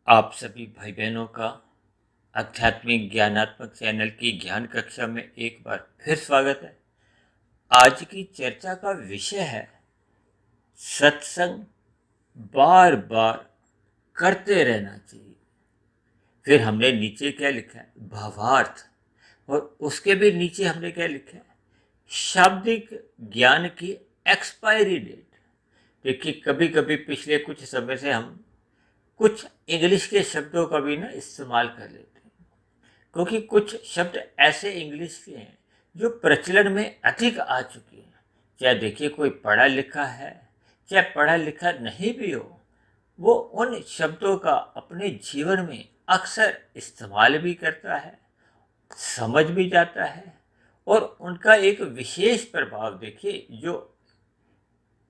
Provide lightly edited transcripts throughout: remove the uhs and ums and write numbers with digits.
आप सभी भाई बहनों का आध्यात्मिक ज्ञानात्मक चैनल की ज्ञान कक्षा में एक बार फिर स्वागत है। आज की चर्चा का विषय है सत्संग बार बार करते रहना चाहिए। फिर हमने नीचे क्या लिखा है, भावार्थ, और उसके भी नीचे हमने क्या लिखा है, शाब्दिक ज्ञान की एक्सपायरी डेट। देखिए, कभी कभी पिछले कुछ समय से हम कुछ इंग्लिश के शब्दों का भी ना इस्तेमाल कर लेते हैं, क्योंकि कुछ शब्द ऐसे इंग्लिश के हैं जो प्रचलन में अधिक आ चुके हैं। चाहे देखिए कोई पढ़ा लिखा है, चाहे पढ़ा लिखा नहीं भी हो, वो उन शब्दों का अपने जीवन में अक्सर इस्तेमाल भी करता है, समझ भी जाता है, और उनका एक विशेष प्रभाव देखिए, जो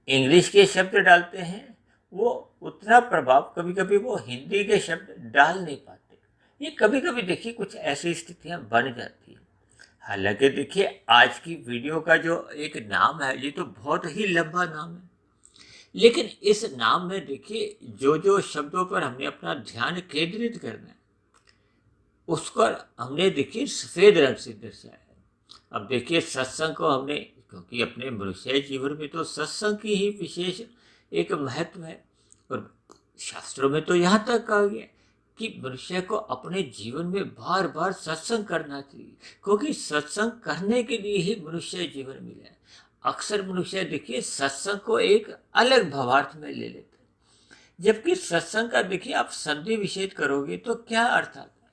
इंग्लिश के शब्द डालते हैं वो उतना प्रभाव कभी कभी वो हिंदी के शब्द डाल नहीं पाते। ये कभी कभी देखिए कुछ ऐसी स्थितियां बन जाती हैं। हालांकि देखिए, आज की वीडियो का जो एक नाम है, ये तो बहुत ही लंबा नाम है, लेकिन इस नाम में देखिए जो जो शब्दों पर हमने अपना ध्यान केंद्रित करना है, उसको हमने देखिए सफेद रंग से दर्शाया है। अब देखिए, सत्संग को हमने, क्योंकि अपने मनुष्य जीवन में तो सत्संग की ही विशेष एक महत्व है, और शास्त्रों में तो यहाँ तक कहा गया कि मनुष्य को अपने जीवन में बार बार सत्संग करना चाहिए, क्योंकि सत्संग करने के लिए ही मनुष्य जीवन मिला है। अक्सर मनुष्य देखिए सत्संग को एक अलग भावार्थ में ले लेते हैं, जबकि सत्संग का देखिए आप संधि विच्छेद करोगे तो क्या अर्थ आता है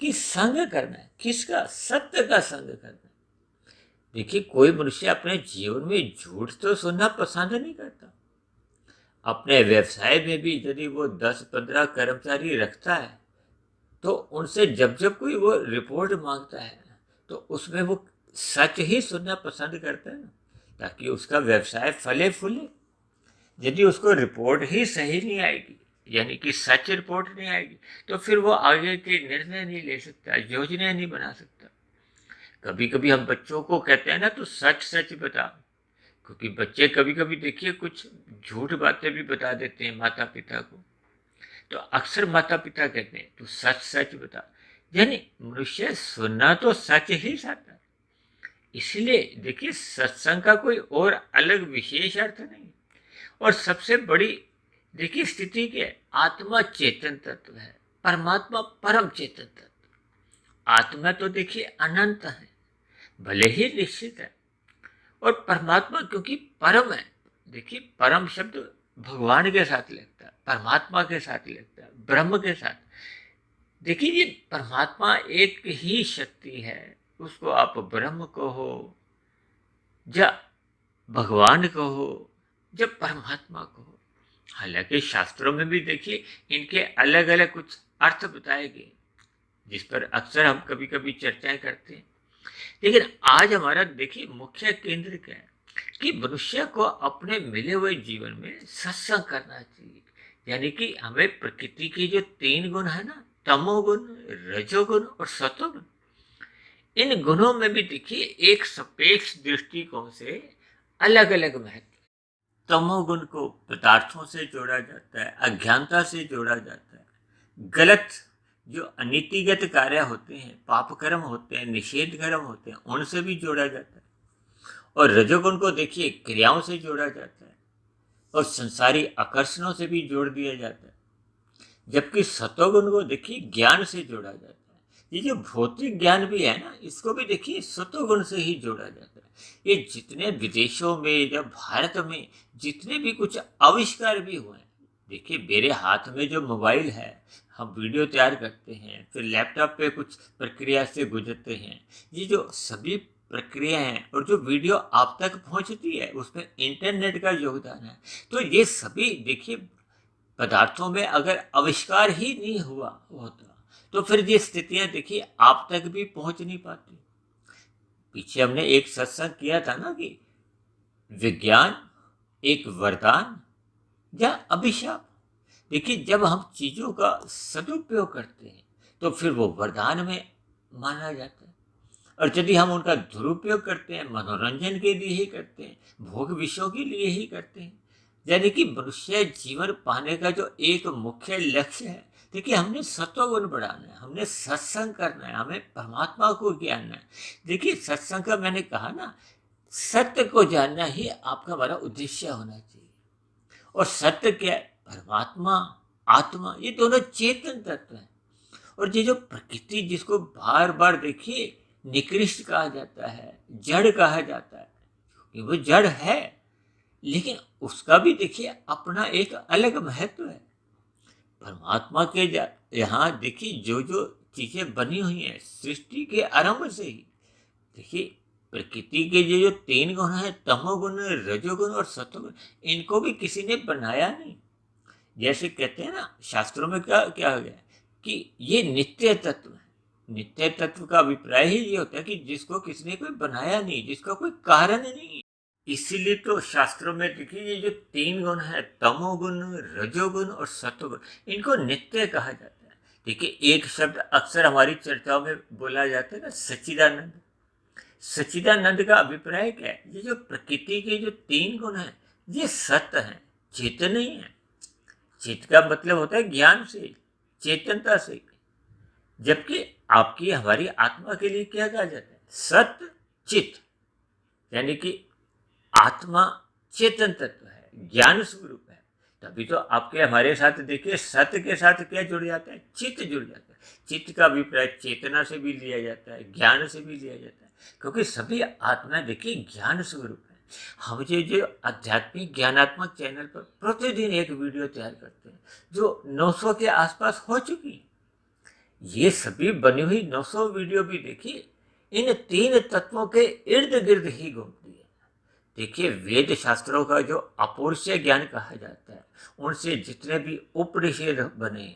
कि संग करना है, किसका? सत्य का संग करना है। देखिए, कोई मनुष्य अपने जीवन में झूठ तो सुनना पसंद नहीं करता। अपने व्यवसाय में भी यदि वो 10-15 कर्मचारी रखता है, तो उनसे जब जब कोई वो रिपोर्ट मांगता है, तो उसमें वो सच ही सुनना पसंद करता है ना, ताकि उसका व्यवसाय फले फूले। यदि उसको रिपोर्ट ही सही नहीं आएगी, यानी कि सच रिपोर्ट नहीं आएगी, तो फिर वो आगे के निर्णय नहीं ले सकता, योजनाएं नहीं बना सकता। कभी कभी हम बच्चों को कहते हैं ना, तो सच सच बता, क्योंकि बच्चे कभी कभी देखिए कुछ झूठ बातें भी बता देते हैं माता पिता को। तो अक्सर माता पिता कहते हैं तो सच सच बता, यानी मनुष्य सुनना तो सच ही चाहता है। इसलिए देखिए, सत्संग का कोई और अलग विशेष अर्थ नहीं। और सबसे बड़ी देखिए स्थिति क्या है, आत्मा चेतन तत्व है, परमात्मा परम चेतन तत्व। आत्मा तो देखिए अनंत है, भले ही निश्चित है, और परमात्मा क्योंकि परम है। देखिए, परम शब्द भगवान के साथ लगता है, परमात्मा के साथ लगता है, ब्रह्म के साथ। देखिए, ये परमात्मा एक ही शक्ति है, उसको आप ब्रह्म कहो या भगवान कहो या परमात्मा कहो। हालांकि शास्त्रों में भी देखिए इनके अलग अलग कुछ अर्थ बताए गए, जिस पर अक्सर हम कभी कभी चर्चाएं करते हैं। लेकिन आज हमारा देखिए मुख्य केंद्र क्या है कि मनुष्य को अपने मिले हुए जीवन में सत्संग करना चाहिए। यानी कि हमें प्रकृति के जो 3 गुण है ना, तमोगुण, रजोगुण और सतोगुण, इन गुणों में भी देखिए एक सापेक्ष दृष्टिकोण से अलग अलग महत्व। तमोगुण को पदार्थों से जोड़ा जाता है, अज्ञानता से जोड़ा जाता है, गलत जो अनीतिगत कार्य होते हैं, पाप कर्म होते हैं, निषेध कर्म होते हैं, उनसे भी जोड़ा जाता है। और रजोगुण को देखिए क्रियाओं से जोड़ा जाता है, और संसारी आकर्षणों से भी जोड़ दिया जाता है। जबकि सतोगुण को देखिए ज्ञान से जोड़ा जाता है। ये जो भौतिक ज्ञान भी है ना, इसको भी देखिए सतोगुण से ही जोड़ा जाता है। ये जितने विदेशों में या भारत में जितने भी कुछ आविष्कार भी हुए हैं, देखिए मेरे हाथ में जो मोबाइल है, हम वीडियो तैयार करते हैं, फिर लैपटॉप पे कुछ प्रक्रिया से गुजरते हैं, ये जो सभी प्रक्रिया है और जो वीडियो आप तक पहुंचती है, उसमें इंटरनेट का योगदान है। तो ये सभी देखिए पदार्थों में अगर आविष्कार ही नहीं हुआ होता, तो फिर ये स्थितियां देखिए आप तक भी पहुंच नहीं पाती। पीछे हमने एक सत्संग किया था ना कि विज्ञान एक वरदान या अभिशाप। देखिए, जब हम चीजों का सदुपयोग करते हैं तो फिर वो वरदान में माना जाता है, और यदि हम उनका दुरुपयोग करते हैं, मनोरंजन के लिए ही करते हैं, भोग विषयों के लिए ही करते हैं, यानी कि मनुष्य जीवन पाने का जो एक मुख्य लक्ष्य है, देखिए हमने सत्वगुण बढ़ाना है, हमने सत्संग करना है, हमें परमात्मा को जानना है। देखिए सत्संग का मैंने कहा ना, सत्य को जानना ही आपका बड़ा उद्देश्य होना चाहिए। और सत्य क्या है? परमात्मा, आत्मा, ये दोनों चेतन तत्व हैं। और ये जो प्रकृति जिसको बार बार देखिए निकृष्ट कहा जाता है, जड़ कहा जाता है, कि वो जड़ है, लेकिन उसका भी देखिए अपना एक अलग महत्व है। परमात्मा के यहाँ देखिए जो जो चीजें बनी हुई हैं सृष्टि के आरंभ से ही, देखिए प्रकृति के जो तीन गुण हैं, तमोगुण, रजोगुण और सत्वगुण, इनको भी किसी ने बनाया नहीं। जैसे कहते हैं ना शास्त्रों में क्या क्या हो गया कि ये नित्य तत्व है। नित्य तत्व का अभिप्राय ही ये होता है कि जिसको किसी ने कोई बनाया नहीं, जिसका कोई कारण नहीं। इसीलिए तो शास्त्रों में देखिए ये जो तीन गुण है, तमोगुण, रजोगुण और सत्वगुण, इनको नित्य कहा जाता है। देखिए एक शब्द अक्सर हमारी चर्चाओं में बोला जाता है ना, सच्चिदानंद। सच्चिदानंद का अभिप्राय क्या है? ये जो प्रकृति के जो तीन गुण हैं ये सत्य हैं, चेतन नहीं है। चित्त का मतलब होता है ज्ञान से, चेतनता से। जबकि आपकी हमारी आत्मा के लिए क्या कहा जाता है? सत्य चित्त, यानी कि आत्मा चेतन तत्व है, ज्ञान स्वरूप है। तभी तो आपके हमारे साथ देखिए सत्य के साथ क्या जुड़ जाता है? चित्त जुड़ जाता है। चित्त का अभिप्राय चेतना से भी लिया जाता है, ज्ञान से भी लिया जाता है, क्योंकि सभी आत्मा देखिए ज्ञान स्वरूप है। हम जो आध्यात्मिक ज्ञानात्मक चैनल पर प्रतिदिन एक वीडियो तैयार करते हैं जो 900 के आसपास हो चुकी। ये सभी बनी हुई 900 वीडियो भी देखिए इन तीन तत्वों के इर्द गिर्द ही घूमती है। देखिए वेद शास्त्रों का जो अपौरुषीय ज्ञान कहा जाता है, उनसे जितने भी उपनिषद बने,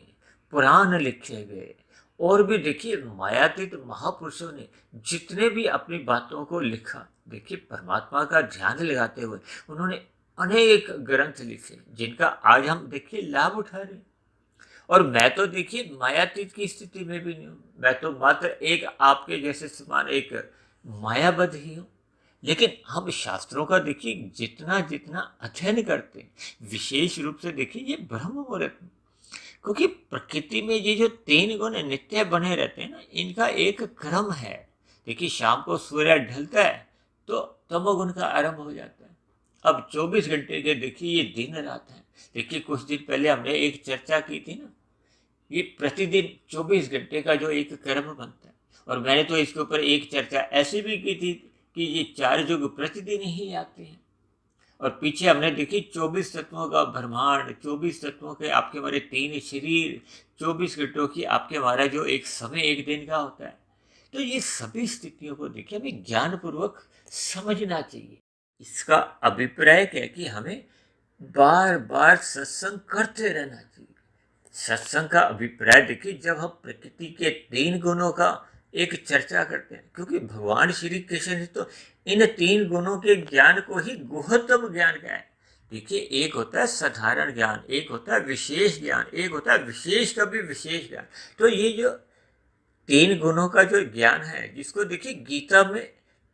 पुराण लिखे गए, और भी देखिए मायातीत महापुरुषों ने जितने भी अपनी बातों को लिखा, देखिए परमात्मा का ध्यान लगाते हुए उन्होंने अनेक ग्रंथ लिखे जिनका आज हम देखिए लाभ उठा रहे हैं। और मैं तो देखिए मायातीत की स्थिति में भी नहीं हूँ, मैं तो मात्र एक आपके जैसे समान एक मायाबद्ध ही हूँ। लेकिन हम शास्त्रों का देखिए जितना जितना अध्ययन करते हैं, विशेष रूप से देखिए ये ब्रह्म मुहूर्त में, क्योंकि प्रकृति में ये जो तीन गुण नित्य बने रहते हैं ना, इनका एक क्रम है। देखिए शाम को सूर्य ढलता है तो तमोगुण का आरंभ हो जाता है। अब 24 घंटे के देखिए ये दिन रात है। देखिए कुछ दिन पहले हमने एक चर्चा की थी ना, ये प्रतिदिन 24 घंटे का जो एक क्रम बनता है। और मैंने तो इसके ऊपर एक चर्चा ऐसी भी की थी कि ये 4 युग प्रतिदिन ही आते हैं। और पीछे हमने देखी 24 तत्वों का ब्रह्मांड, 24 तत्वों के आपके हमारे 3 शरीर, 24 घंटों की आपके हमारा जो एक समय एक दिन का होता है। तो ये सभी स्थितियों को देखिए हमें ज्ञानपूर्वक समझना चाहिए। इसका अभिप्राय क्या है कि हमें बार बार सत्संग करते रहना चाहिए। सत्संग का अभिप्राय देखिए जब हम प्रकृति के 3 गुणों का एक चर्चा करते हैं, क्योंकि भगवान श्री कृष्ण ने तो इन 3 गुणों के ज्ञान को ही गुह्यतम ज्ञान कहा है। देखिए एक होता है साधारण ज्ञान, एक होता है विशेष ज्ञान, एक होता है विशेष का भी विशेष ज्ञान। तो ये जो 3 गुणों का जो ज्ञान है, जिसको देखिए गीता में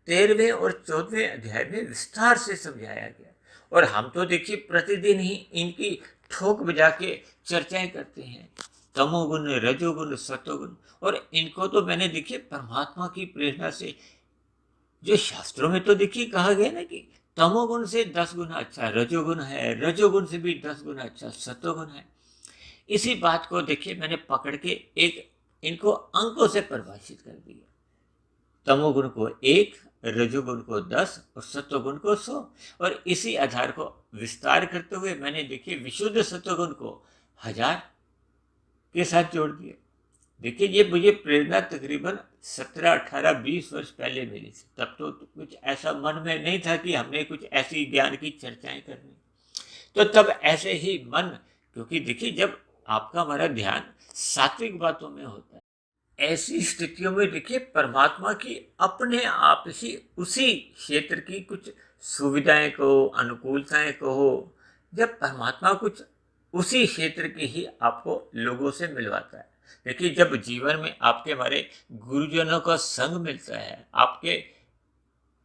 13वें और 14वें अध्याय में विस्तार से समझाया गया। और हम तो देखिए प्रतिदिन ही इनकी ठोक बजा के चर्चाएं करते हैं, तमोगुण, रजोगुण, सत्वगुण। और इनको तो मैंने देखिए परमात्मा की प्रेरणा से, जो शास्त्रों में तो देखिए कहा गया ना कि तमोगुण से 10 गुना अच्छा रजोगुण है, रजोगुण से भी 10 गुना अच्छा सत्वगुण है। इसी बात को देखिए मैंने पकड़ के एक इनको अंकों से परिभाषित कर दिया। तमोगुण को 1, रजोगुण को 10 और सत्वगुण को 100। और इसी आधार को विस्तार करते हुए मैंने देखिए विशुद्ध सत्वगुण को 1000 के साथ जोड़ दिया। देखिए ये मुझे प्रेरणा तकरीबन 17, 18, 20 वर्ष पहले मिली थी। तब तो कुछ ऐसा मन में नहीं था कि हमने कुछ ऐसी ज्ञान की चर्चाएं करनी। तो तब ऐसे ही मन, क्योंकि देखिए जब आपका हमारा ध्यान सात्विक बातों में होता है, ऐसी स्थितियों में देखिए परमात्मा की अपने आप ही उसी क्षेत्र की कुछ सुविधाएं कहो, अनुकूलताएं कहो, जब परमात्मा कुछ उसी क्षेत्र की ही आपको लोगों से मिलवाता है। देखिए जब जीवन में आपके हमारे गुरुजनों का संग मिलता है, आपके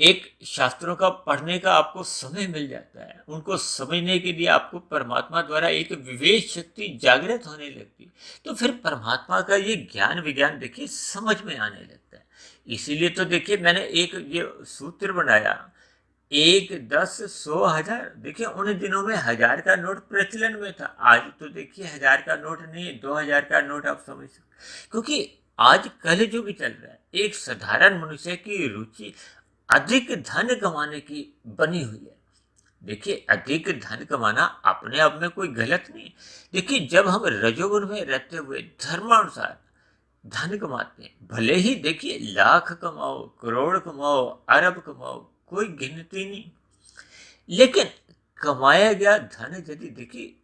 एक शास्त्रों का पढ़ने का आपको समय मिल जाता है, उनको समझने के लिए आपको परमात्मा द्वारा एक विवेक शक्ति जागृत होने लगती, तो फिर परमात्मा का ये ज्ञान विज्ञान देखिए समझ में आने लगता है। इसीलिए तो देखिए मैंने एक ये सूत्र बनाया, 1, 10, 100, 1000। देखिए उन दिनों में 1000 का नोट प्रचलन में था, आज तो देखिए 1000 का नोट नहीं, 2000 का नोट आप समझ सकते, क्योंकि आज कल युग चल रहा है। एक साधारण मनुष्य की रुचि अधिक धन कमाने की बनी हुई है। देखिए अधिक धन कमाना अपने आप में कोई गलत नहीं। देखिए जब हम रजोगुण में रहते हुए धर्मानुसार धन कमाते हैं, भले ही देखिए लाख कमाओ, करोड़ कमाओ, अरब कमाओ, कोई गिनती नहीं, लेकिन कमाया गया धन यदि देखिए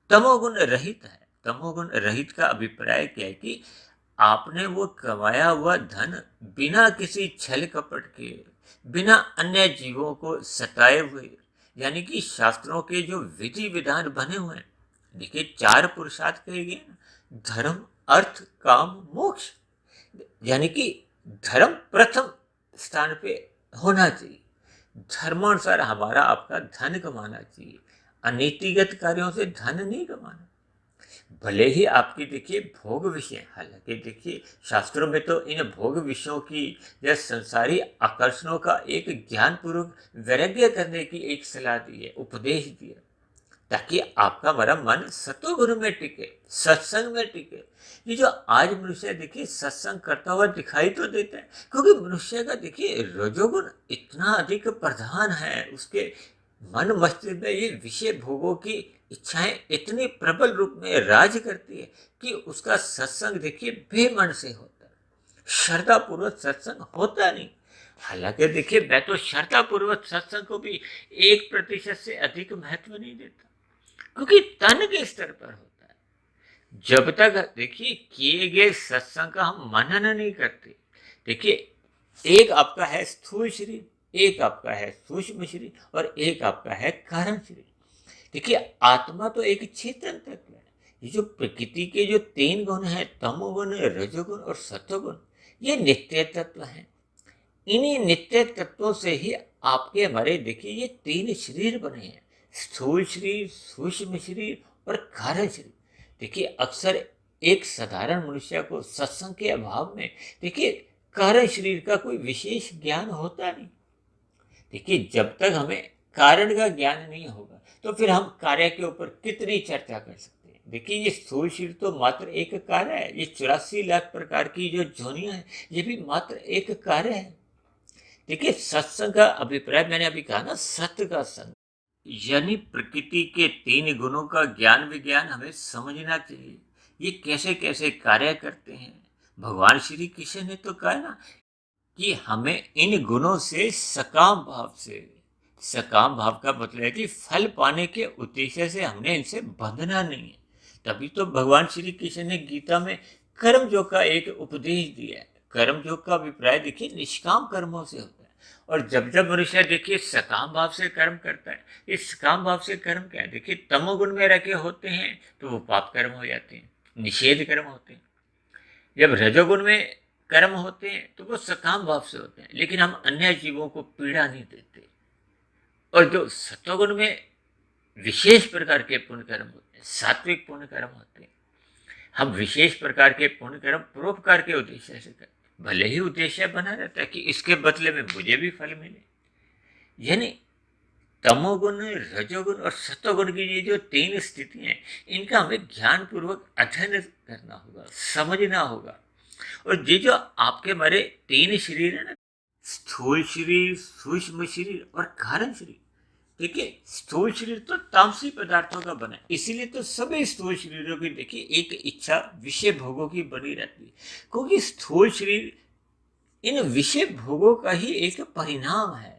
तमोगुण रहित है, तमोगुण रहित का अभिप्राय क्या है कि आपने वो कमाया हुआ धन बिना किसी छल कपट के, बिना अन्य जीवों को सताए हुए, यानी कि शास्त्रों के जो विधि विधान बने हुए हैं, देखिए 4 पुरुषार्थ कहे गए ना, धर्म, अर्थ, काम, मोक्ष, यानी कि धर्म प्रथम स्थान पे होना चाहिए। धर्मानुसार हमारा आपका धन कमाना चाहिए, अनीतिगत कार्यों से धन नहीं कमाना। भले ही आपकी देखिए भोग विषय, हालांकि देखिए शास्त्रों में तो इन भोग विषयों की या संसारी आकर्षणों का एक ज्ञान पूर्वक वैराग्य करने की एक सलाह दी है, उपदेश दिया, ताकि आपका हमारा मन सतोगुण में टिके, सत्संग में टिके। ये जो आज मनुष्य देखिए सत्संग करता हुआ दिखाई तो देता है, क्योंकि मनुष्य का देखिए रजोगुण इतना अधिक प्रधान है, उसके मन मस्तिष्क में ये विषय भोगों की इच्छाएं इतनी प्रबल रूप में राज करती है कि उसका सत्संग देखिए बेमन से होता है, श्रद्धा पूर्वक सत्संग होता नहीं। हालांकि देखिए मैं तो श्रद्धा पूर्वक सत्संग को भी 1% से अधिक महत्व नहीं देता, क्योंकि तन के स्तर पर होता है। जब तक देखिए किए गए सत्संग का हम मनन नहीं करते, देखिए एक आपका है स्थूल शरीर, एक आपका है सूक्ष्म शरीर, और एक आपका है कारण शरीर। देखिए आत्मा तो एक चेतन तत्व है। ये जो प्रकृति के जो 3 गुण हैं, तमोगुण, रजोगुण और सत्वगुण, ये नित्य तत्व हैं। इन्हीं नित्य तत्वों से ही आपके हमारे देखिए ये 3 शरीर बने हैं, स्थूल शरीर, सूक्ष्म शरीर और कारण शरीर। देखिए अक्सर एक साधारण मनुष्य को सत्संग के अभाव में देखिए कारण शरीर का कोई विशेष ज्ञान होता नहीं। देखिए जब तक हमें कारण का ज्ञान नहीं होगा तो फिर हम कार्य के ऊपर कितनी चर्चा कर सकते हैं। देखिए ये स्थूल शरीर तो मात्र एक कार्य है, ये 84 लाख प्रकार की जो ध्वनियां हैं ये भी मात्र एक कार्य है। देखिए सत्संग का अभिप्राय मैंने अभी कहा ना, सत्य का संग, यानी प्रकृति के 3 गुणों का ज्ञान विज्ञान हमें समझना चाहिए, ये कैसे कैसे कार्य करते हैं। भगवान श्री कृष्ण ने तो कहा ना कि हमें इन गुणों से सकाम भाव से, सकाम भाव का मतलब है कि फल पाने के उद्देश्य से हमने इनसे बंधना नहीं है। तभी तो भगवान श्री कृष्ण ने गीता में कर्म योग का एक उपदेश दिया है। कर्म योग का अभिप्राय देखिए निष्काम कर्मों से होता है, और जब जब मनुष्य देखिए सकाम भाव से कर्म करता है, इस सकाम भाव से कर्म क्या है, देखिए तमोगुण में रखे होते हैं तो वो पाप कर्म हो जाते हैं, निषेध कर्म होते हैं। जब रजोगुण में कर्म होते हैं तो वो सकाम भाव से होते हैं, लेकिन हम अन्य जीवों को पीड़ा नहीं देते। और जो सत्वगुण में विशेष प्रकार के पुण्य कर्म होते हैं, सात्विक पुण्य कर्म होते हैं, हम विशेष प्रकार के पुण्य कर्म परोपकार के उद्देश्य से करते हैं, भले ही उद्देश्य बना रहता है कि इसके बदले में मुझे भी फल मिले। यानी तमोगुण, रजोगुण और सत्वगुण की ये जो 3 स्थितियां हैं, इनका हमें ज्ञान पूर्वक अध्ययन करना होगा, समझना होगा। और ये जो आपके हमारे 3 शरीर है ना, स्थूल शरीर, सूक्ष्म शरीर और कारण शरीर, देखिए स्थूल शरीर तो तामसी पदार्थों का बना है, इसीलिए तो सभी स्थूल शरीरों की देखिए एक इच्छा विषय भोगों की बनी रहती है, क्योंकि स्थूल शरीर इन विषय भोगों का ही एक परिणाम है।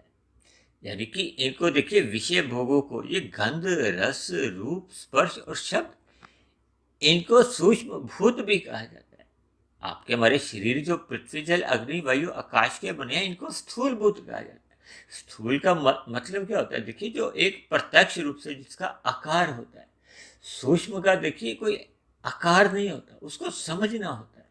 यानी कि इनको देखिए विषय भोगों को, ये गंध, रस, रूप, स्पर्श और शब्द, इनको सूक्ष्म भूत भी कहा जाता है। आपके हमारे शरीर जो पृथ्वी, जल, अग्नि, वायु, आकाश के बने हैं, इनको स्थूल भूत कहा जाता है। स्थूल का मतलब क्या होता है, देखिए जो एक प्रत्यक्ष रूप से जिसका आकार होता है। सूक्ष्म का देखिए कोई आकार नहीं होता, उसको समझना होता है।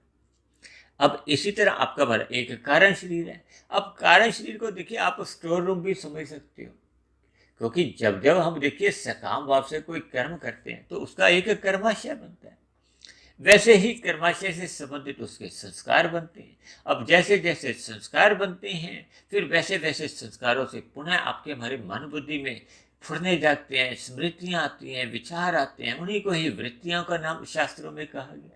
अब इसी तरह आपका हमारा एक कारण शरीर है। अब कारण शरीर को देखिए आप स्टोर रूम भी समझ सकते हो, क्योंकि जब जब हम देखिए सकाम भाव से कोई कर्म करते हैं तो उसका एक कर्माशय बनता है। वैसे ही कर्माशय से संबंधित उसके संस्कार बनते हैं। अब जैसे जैसे संस्कार बनते हैं, फिर वैसे वैसे संस्कारों से पुनः आपके हमारे मन बुद्धि में फुरने जागते हैं, स्मृतियां आती हैं, विचार आते हैं। उन्हीं को ही वृत्तियों का नाम शास्त्रों में कहा गया।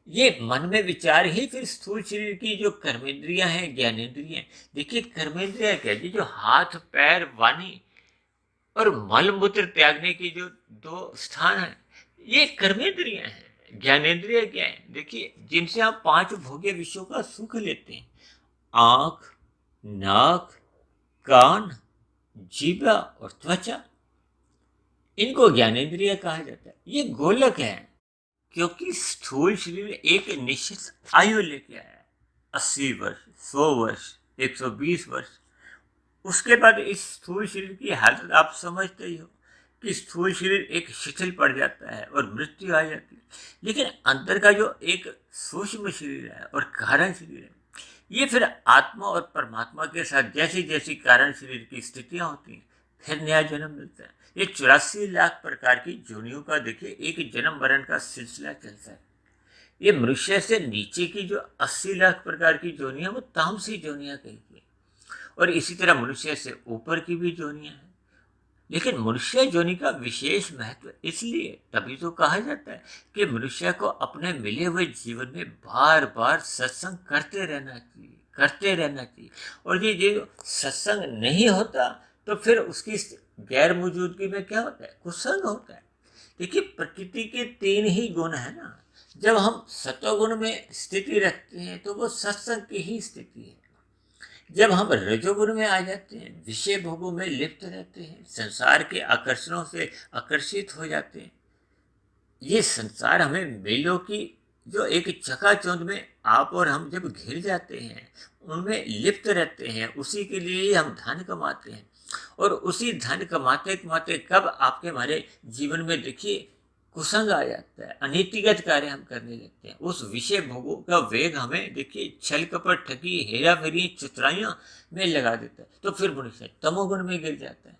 ये मन में विचार ही फिर स्थूल शरीर की जो कर्मेंद्रियां हैं, ज्ञानेंद्रियां, देखिए कर्मेंद्रियां क्या जी, जो हाथ पैर वाणी और मल मूत्र त्यागने की जो दो स्थान है, ये कर्मेंद्रियां हैं। ज्ञानेंद्रिय क्या है, देखिए जिनसे आप पांच भोग्य विषयों का सुख लेते हैं, आंख, नाक, कान, जीवा और त्वचा, इनको ज्ञानेंद्रिय कहा जाता है। ये गोलक है, क्योंकि स्थूल शरीर एक निश्चित आयु लेके आया है, 80 वर्ष, 100 वर्ष, 120 वर्ष। उसके बाद इस स्थूल शरीर की हालत आप समझते ही हो कि स्थूल शरीर एक शिथिल पड़ जाता है और मृत्यु आ जाती है। लेकिन अंदर का जो एक सूक्ष्म शरीर है और कारण शरीर है, ये फिर आत्मा और परमात्मा के साथ जैसी जैसी कारण शरीर की स्थितियां होती हैं, फिर नया जन्म मिलता है। ये 84 लाख प्रकार की जोनियों का देखिए एक जन्म मरण का सिलसिला चलता है। ये मनुष्य से नीचे की जो 80 लाख प्रकार की जोनियां, वो तामसी जोनियां कहती है, और इसी तरह मनुष्य से ऊपर की भी जोनियां हैं। लेकिन मनुष्य जोनि का विशेष महत्व इसलिए तभी तो कहा जाता है कि मनुष्य को अपने मिले हुए जीवन में बार बार सत्संग करते रहना चाहिए, करते रहना चाहिए। और ये जो सत्संग नहीं होता तो फिर उसकी गैर मौजूदगी में क्या होता है, कुसंग होता है। देखिए प्रकृति के 3 ही गुण है ना। जब हम सतोगुण में स्थिति रखते हैं तो वो सत्संग की ही स्थिति है। जब हम रजोगुण में आ जाते हैं, विषय भोगों में लिप्त रहते हैं, संसार के आकर्षणों से आकर्षित हो जाते हैं, ये संसार हमें मेलों की जो एक चकाचौंध में आप और हम जब घिर जाते हैं, उनमें लिप्त रहते हैं, उसी के लिए ही हम धन कमाते हैं। और उसी धन कमाते कमाते कब आपके हमारे जीवन में देखिए कुसंग आ जाता है, अनीतिगत कार्य हम करने लगते हैं। उस विषय भोगों का वेग हमें देखिए छल कपट ठगी हेरा फेरी चतुराइयां में लगा देता है, तो फिर मनुष्य तमोगुण में गिर जाता है।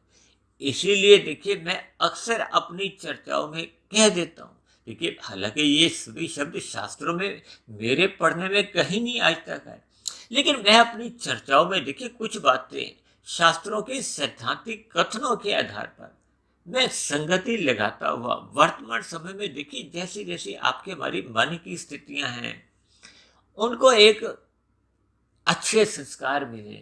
इसीलिए देखिए मैं अक्सर अपनी चर्चाओं में कह देता हूँ, देखिए हालांकि ये सभी शब्द शास्त्रों में मेरे पढ़ने में कहीं नहीं आज तक है, लेकिन मैं अपनी चर्चाओं में देखिए कुछ बातें शास्त्रों के सैद्धांतिक कथनों के आधार पर मैं संगति लगाता हुआ वर्तमान समय में देखिए जैसी जैसी आपके हमारी मन की स्थितियां हैं, उनको एक अच्छे संस्कार मिले,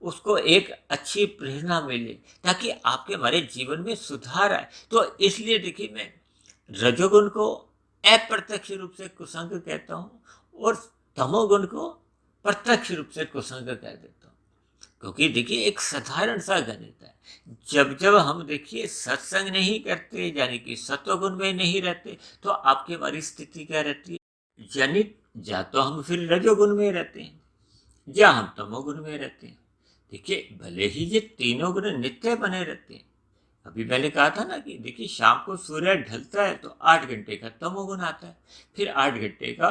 उसको एक अच्छी प्रेरणा मिले, ताकि आपके हमारे जीवन में सुधार आए। तो इसलिए देखिए मैं रजोगुण को अप्रत्यक्ष रूप से कुसंग कहता हूँ और तमोगुण को प्रत्यक्ष रूप से कुसंग कह देता हूँ। क्योंकि देखिए एक साधारण सा गणित है, जब जब हम देखिए सत्संग नहीं करते, यानी कि सत्वगुण में नहीं रहते, तो आपकी हमारी स्थिति क्या रहती है, यानी या तो हम फिर रजोगुण में रहते हैं या हम तमोगुण में रहते हैं। देखिए भले ही ये तीनों गुण नित्य बने रहते हैं। अभी मैंने कहा था ना कि देखिए शाम को सूर्य ढलता है तो 8 घंटे का तमोगुण आता है, फिर 8 घंटे का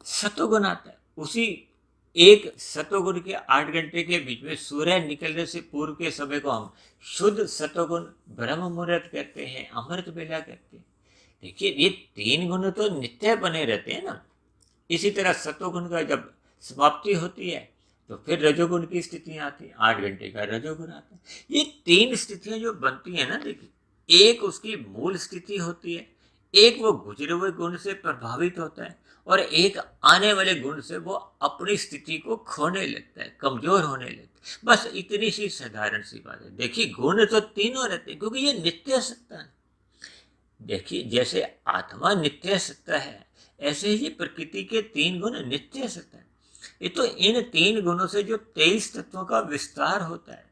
सतोगुण आता है। उसी एक सतोगुण के 8 घंटे के बीच में सूर्य निकलने से पूर्व के समय को हम शुद्ध सतोगुण ब्रह्म मुहूर्त कहते हैं, अमृत बेला कहते हैं। देखिए ये 3 गुण तो नित्य बने रहते हैं ना। इसी तरह सतोगुण का जब समाप्ति होती है तो फिर रजोगुण की स्थितियां आती है, 8 घंटे का रजोगुण आता है। ये 3 स्थितियां जो बनती है ना, देखिए एक उसकी मूल स्थिति होती है, एक वो गुजरे हुए गुण से प्रभावित होता है, और एक आने वाले गुण से वो अपनी स्थिति को खोने लगता है, कमजोर होने लगता है। बस इतनी सी साधारण सी बात है। देखिए गुण तो तीनों रहते हैं, क्योंकि ये नित्य सत्ता है। देखिए जैसे आत्मा नित्य सत्ता है, ऐसे ही प्रकृति के 3 गुण नित्य सत्ता है। ये तो इन 3 गुणों से जो 23 तत्वों का विस्तार होता है,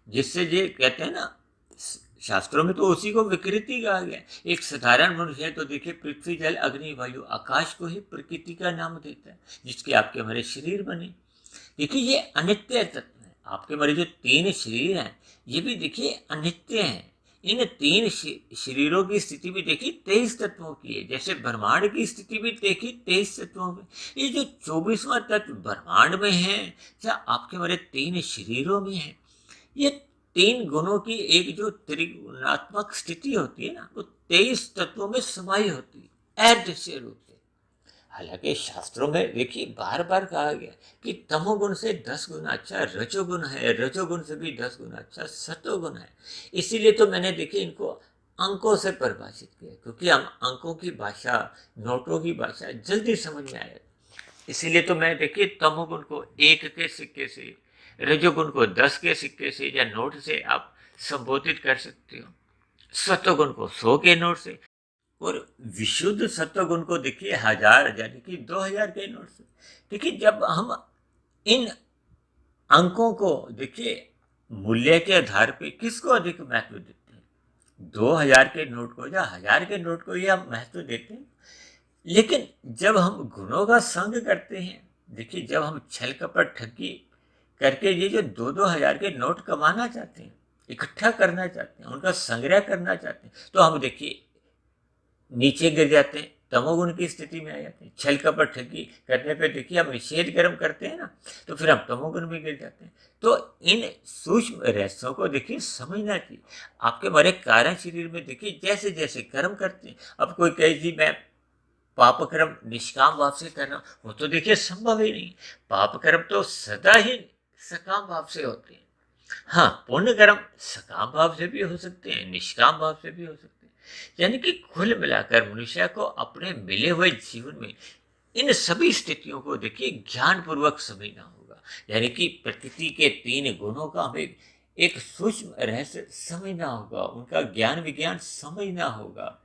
जिससे ये कहते हैं ना, शास्त्रों में तो उसी को विकृति कहा गया। एक साधारण मनुष्य है तो देखिए पृथ्वी जल अग्नि वायु आकाश को ही प्रकृति का नाम देता है, जिसके आपके हमारे शरीर बने। देखिए ये अनित्य तत्व है। आपके हमारे जो 3 शरीर हैं, ये भी देखिए अनित्य हैं। इन तीन शरीरों की स्थिति भी देखी 23 तत्वों की है। जैसे ब्रह्मांड की स्थिति भी देखी 23 तत्वों में। ये जो 24वां तत्व ब्रह्मांड में है या आपके हमारे तीन शरीरों में है, ये तीन गुणों की एक जो त्रिगुणात्मक स्थिति होती है ना, वो 23 तत्वों में समाई होती है अदृश्य रूप से। हालांकि शास्त्रों में देखिए बार बार कहा गया कि तमोगुण से 10 गुना अच्छा रजोगुण है, रजोगुण से भी 10 गुना अच्छा सतोगुण है। इसीलिए तो मैंने देखिए इनको अंकों से परिभाषित किया, क्योंकि हम अंकों की भाषा, नोटों की भाषा जल्दी समझ में आए। इसीलिए तो मैं देखिए तमोगुण को 1 के सिक्के से, रजोगुण को 10 के सिक्के से या नोट से आप संबोधित कर सकते हो, सतोगुण को 100 के नोट से, और विशुद्ध सत्वगुण को देखिए 1000 यानी कि 2000 के नोट से। देखिए जब हम इन अंकों को देखिए मूल्य के आधार पे किसको अधिक महत्व देते हैं, 2000 के नोट को या 1000 के नोट को ये हम महत्व देते हैं। लेकिन जब हम गुणों का संग करते हैं, देखिए जब हम छल कपट ठगी करके ये जो 2-2 हजार के नोट कमाना चाहते हैं, इकट्ठा करना चाहते हैं, उनका संग्रह करना चाहते हैं, तो हम देखिए नीचे गिर जाते हैं, तमोगुण की स्थिति में आ जाते हैं। छल कपट ठगी करने पे देखिए हम निषेध कर्म करते हैं ना, तो फिर हम तमोगुण में गिर जाते हैं। तो इन सूक्ष्म रहस्यों को देखिए समझना चाहिए। आपके हमारे कारण शरीर में देखिए जैसे जैसे कर्म करते हैं, अब कोई कहे जी मैं पाप कर्म निष्काम भाव से करना, वो तो देखिए संभव ही नहीं। पाप कर्म तो सदा ही सकाम भाव से होते हैं। हाँ, पुण्य कर्म सकाम भाव से भी हो सकते हैं, निष्काम भाव से भी हो सकते हैं। यानी कि कुल मिलाकर मनुष्य को अपने मिले हुए जीवन में इन सभी स्थितियों को देखिए ज्ञान पूर्वक समझना होगा। यानी कि प्रकृति के 3 गुणों का हमें एक सूक्ष्म रहस्य समझना होगा, उनका ज्ञान विज्ञान समझना होगा।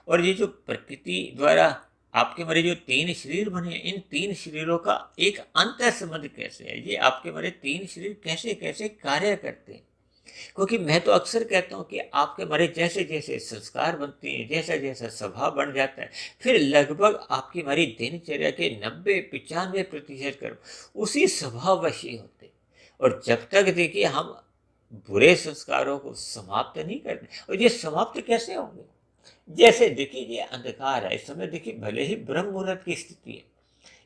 और ये जो प्रकृति द्वारा आपके मेरे जो 3 शरीर बने, इन 3 शरीरों का एक अंतर संबंध कैसे है, ये आपके मेरे 3 शरीर कैसे कैसे कार्य करते हैं। क्योंकि मैं तो अक्सर कहता हूँ कि आपके हमारे जैसे जैसे संस्कार बनते हैं, जैसा जैसा स्वभाव बन जाता है, फिर लगभग आपकी हमारी दिनचर्या के 90-95% कर्म उसी स्वभाववशी होते हैं। और जब तक देखिए हम बुरे संस्कारों को समाप्त नहीं करते, और ये समाप्त कैसे होंगे, जैसे देखिए ये अंधकार है, इस समय देखिए भले ही ब्रह्म मुहूर्त की स्थिति है,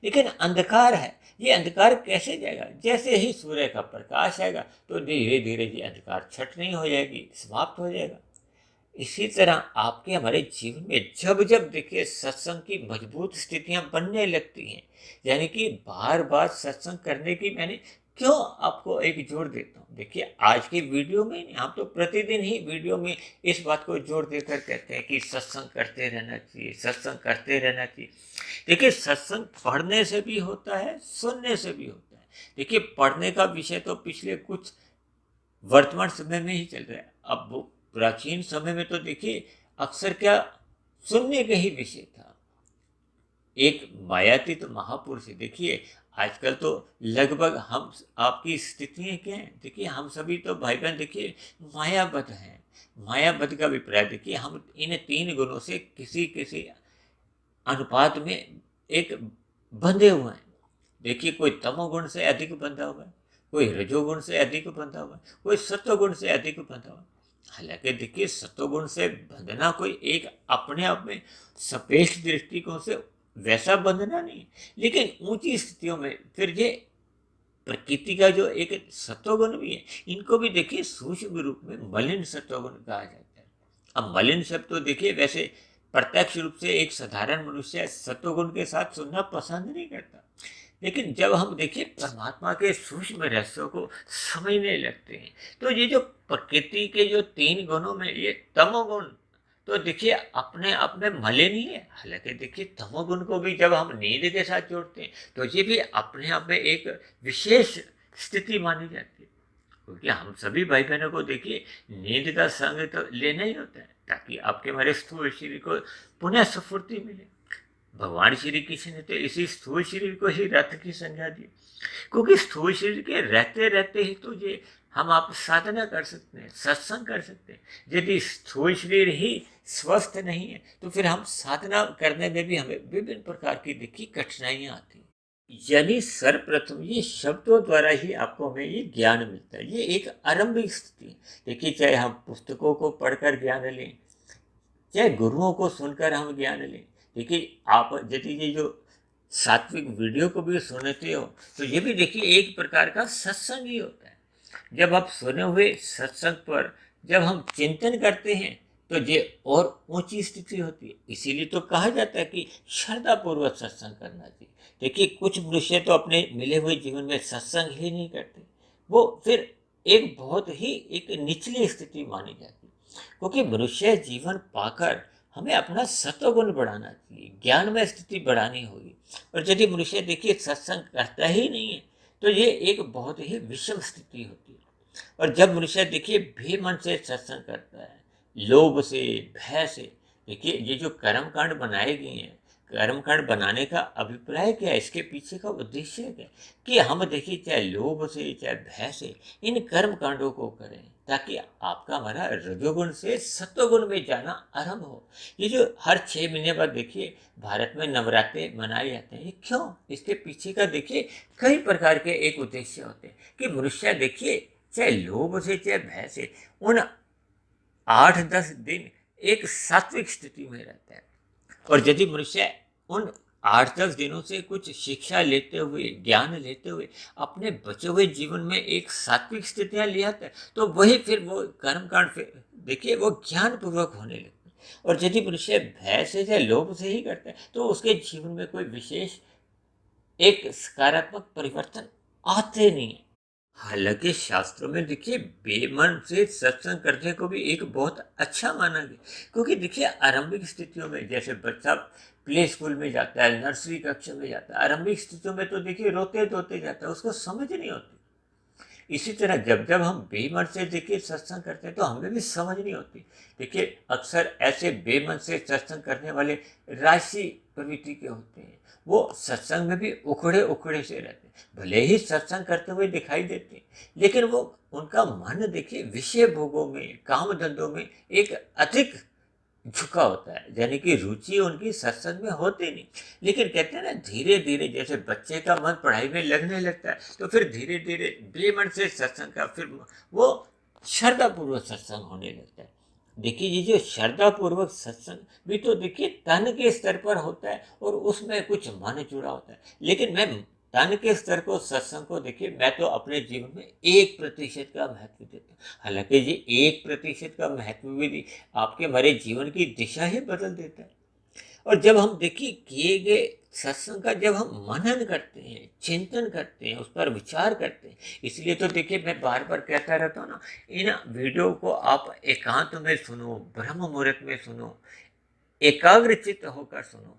लेकिन अंधकार है। ये अंधकार कैसे जाएगा, जैसे ही सूर्य का प्रकाश आएगा तो धीरे धीरे ये अंधकार छटनी हो जाएगी, समाप्त हो जाएगा। इसी तरह आपके हमारे जीवन में जब जब देखिए सत्संग की मजबूत स्थितियां बनने लगती हैं, यानी कि बार बार सत्संग करने की मैंने क्यों आपको एक जोर देता हूँ। देखिए आज की वीडियो में हम तो प्रतिदिन ही वीडियो में इस बात को जोर देकर कहते हैं कि सत्संग करते रहना चाहिए, सत्संग करते रहना चाहिए। देखिए सत्संग पढ़ने से भी होता है, सुनने से भी होता है। देखिए पढ़ने का विषय तो पिछले कुछ वर्तमान समय में ही चल रहा है। अब वो प्राचीन समय में तो देखिए अक्सर क्या सुनने का ही विषय था। एक मायातीत महापुरुष है। देखिए आजकल तो लगभग हम आपकी स्थितियाँ क्या हैं, देखिए हम सभी तो भाई बहन देखिए मायाबद्ध हैं। मायाबद्ध का अभिप्राय देखिए हम इन 3 गुणों से किसी किसी अनुपात में एक बंधे हुए हैं। देखिए कोई तमोगुण से अधिक बंधा हुआ है, कोई रजोगुण से अधिक बंधा हुआ है, कोई सत्वगुण से अधिक बंधा हुआ है। हालांकि देखिए सत्वगुण से बंधना कोई एक अपने आप में सापेक्ष दृष्टिकोण से वैसा बंधना नहीं, लेकिन ऊंची स्थितियों में फिर ये प्रकृति का जो एक सत्वगुण भी है, इनको भी देखिए सूक्ष्म रूप में मलिन सत्वगुण कहा जाता है। अब मलिन शब्द तो देखिए वैसे प्रत्यक्ष रूप से एक साधारण मनुष्य सत्वगुण के साथ सुनना पसंद नहीं करता, लेकिन जब हम देखिए परमात्मा के सूक्ष्म रहस्यों को समझने लगते हैं, तो ये जो प्रकृति के जो 3 गुणों में ये तमोगुण तो देखिए अपने आप में मलिन ही है। हालांकि देखिए तमोगुण को भी जब हम नींद के साथ जोड़ते हैं तो ये भी अपने आप में एक विशेष स्थिति मानी जाती है। क्योंकि हम सभी भाई बहनों को देखिए नींद का संग तो लेना ही होता है, ताकि आपके हमारे स्थूल शरीर को पुनः स्फूर्ति मिले। भगवान श्री कृष्ण ने तो इसी स्थूल शरीर को ही रथ की संज्ञा दी, क्योंकि स्थूल शरीर के रहते रहते ही तो ये हम आप साधना कर सकते हैं, सत्संग कर सकते हैं। यदि स्थूल शरीर ही स्वस्थ नहीं है तो फिर हम साधना करने में भी हमें विभिन्न प्रकार की देखिए कठिनाइयाँ आती हैं। यानी सर्वप्रथम ये शब्दों द्वारा ही आपको हमें ये ज्ञान मिलता है। ये एक आरंभिक स्थिति है। देखिए, चाहे हम पुस्तकों को पढ़कर ज्ञान लें, चाहे गुरुओं को सुनकर हम ज्ञान लें। देखिए, आप यदि ये जो सात्विक वीडियो को भी सुनते हो, तो ये भी देखिए एक प्रकार का सत्संग ही होता है। जब आप सुने हुए सत्संग पर जब हम चिंतन करते हैं, तो ये और ऊंची स्थिति होती है। इसीलिए तो कहा जाता है कि श्रद्धापूर्वक सत्संग करना चाहिए। देखिए, कुछ मनुष्य तो अपने मिले हुए जीवन में सत्संग ही नहीं करते। वो फिर एक बहुत ही एक निचली स्थिति मानी जाती है, क्योंकि मनुष्य जीवन पाकर हमें अपना सत्वगुण बढ़ाना चाहिए, ज्ञान में स्थिति बढ़ानी होगी। और यदि मनुष्य देखिए सत्संग करता ही नहीं है, तो ये एक बहुत ही विषम स्थिति होती है। और जब मनुष्य देखिए बेमन से सत्संग करता है, लोभ से, भय से, देखिए ये जो कर्म कांड बनाए गए हैं, कर्म कांड बनाने का अभिप्राय क्या है, इसके पीछे का उद्देश्य क्या है कि हम देखिए चाहे लोभ से चाहे भय से इन कर्म कांडों को करें, ताकि आपका हमारा रजोगुण से सत्वगुण में जाना आरंभ हो। ये जो हर 6 महीने बाद देखिए भारत में नवरात्रे मनाए जाते हैं, ये क्यों? इसके पीछे का देखिए कई प्रकार के एक उद्देश्य होते हैं कि मनुष्य देखिए चाहे लोभ से चाहे भय से उन 8-10 दिन एक सात्विक स्थिति में रहता है। और यदि मनुष्य उन 8-10 दिनों से कुछ शिक्षा लेते हुए, ज्ञान लेते हुए अपने बचे हुए जीवन में एक सात्विक स्थितियां ले आता है, तो वही फिर वो कर्मकांड फिर देखिए वो ज्ञान पूर्वक होने लगते हैं। और यदि मनुष्य भय से या लोभ से ही करता है, तो उसके जीवन में कोई विशेष एक सकारात्मक परिवर्तन आते नहीं है। हालांकि शास्त्रों में देखिए बेमन से सत्संग करने को भी एक बहुत अच्छा माना गया, क्योंकि देखिए आरंभिक स्थितियों में जैसे बच्चा प्ले स्कूल में जाता है, नर्सरी कक्षा में जाता है, आरंभिक स्थितियों में तो देखिए रोते धोते जाता है, उसको समझ नहीं होती। इसी तरह जब जब हम बेमन से देखिए सत्संग करते हैं, तो हमें भी समझ नहीं होती। देखिए अक्सर ऐसे बेमन से सत्संग करने वाले राशि प्रवृत्ति के होते हैं, वो सत्संग में भी उखड़े उखड़े से रहते हैं। भले ही सत्संग करते हुए दिखाई देते हैं, लेकिन वो उनका मन देखिए विषय भोगों में, काम धंधों में एक अधिक झुका होता है, यानी कि रुचि उनकी सत्संग में होती नहीं। लेकिन कहते हैं ना, धीरे धीरे जैसे बच्चे का मन पढ़ाई में लगने लगता है, तो फिर धीरे धीरे बेमन से सत्संग का फिर वो श्रद्धापूर्वक सत्संग होने लगता है। देखिए ये जो श्रद्धापूर्वक सत्संग भी तो देखिए तन के स्तर पर होता है, और उसमें कुछ मन जुड़ा होता है। लेकिन मैं तन के स्तर को, सत्संग को देखिए मैं तो अपने जीवन में 1% का महत्व देता हूँ। हालांकि ये 1% का महत्व भी आपके हमारे जीवन की दिशा ही बदल देता है। और जब हम देखिए किए गए सत्संग का जब हम मनन करते हैं, चिंतन करते हैं, उस पर विचार करते हैं, इसलिए तो देखिए मैं बार बार कहता रहता हूँ ना, इन वीडियो को आप एकांत में सुनो, ब्रह्म मुहूर्त में सुनो, एकाग्रचित्त होकर सुनो,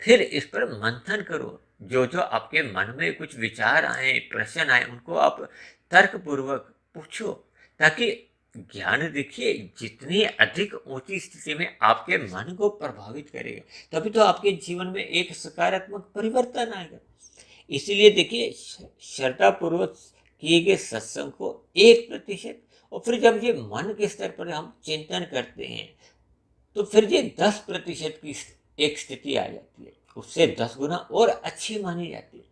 फिर इस पर मंथन करो। जो जो आपके मन में कुछ विचार आए, प्रश्न आए, उनको आप तर्क पूर्वक पूछो, ताकि ज्ञान देखिए जितनी अधिक ऊंची स्थिति में आपके मन को प्रभावित करेगा, तभी तो आपके जीवन में एक सकारात्मक परिवर्तन आएगा। इसीलिए देखिए श्रद्धा पूर्वक किए गए सत्संग को 1%, और फिर जब ये मन के स्तर पर हम चिंतन करते हैं, तो फिर ये 10% की एक स्थिति आ जाती है, उससे 10 गुना और अच्छी मानी जाती है।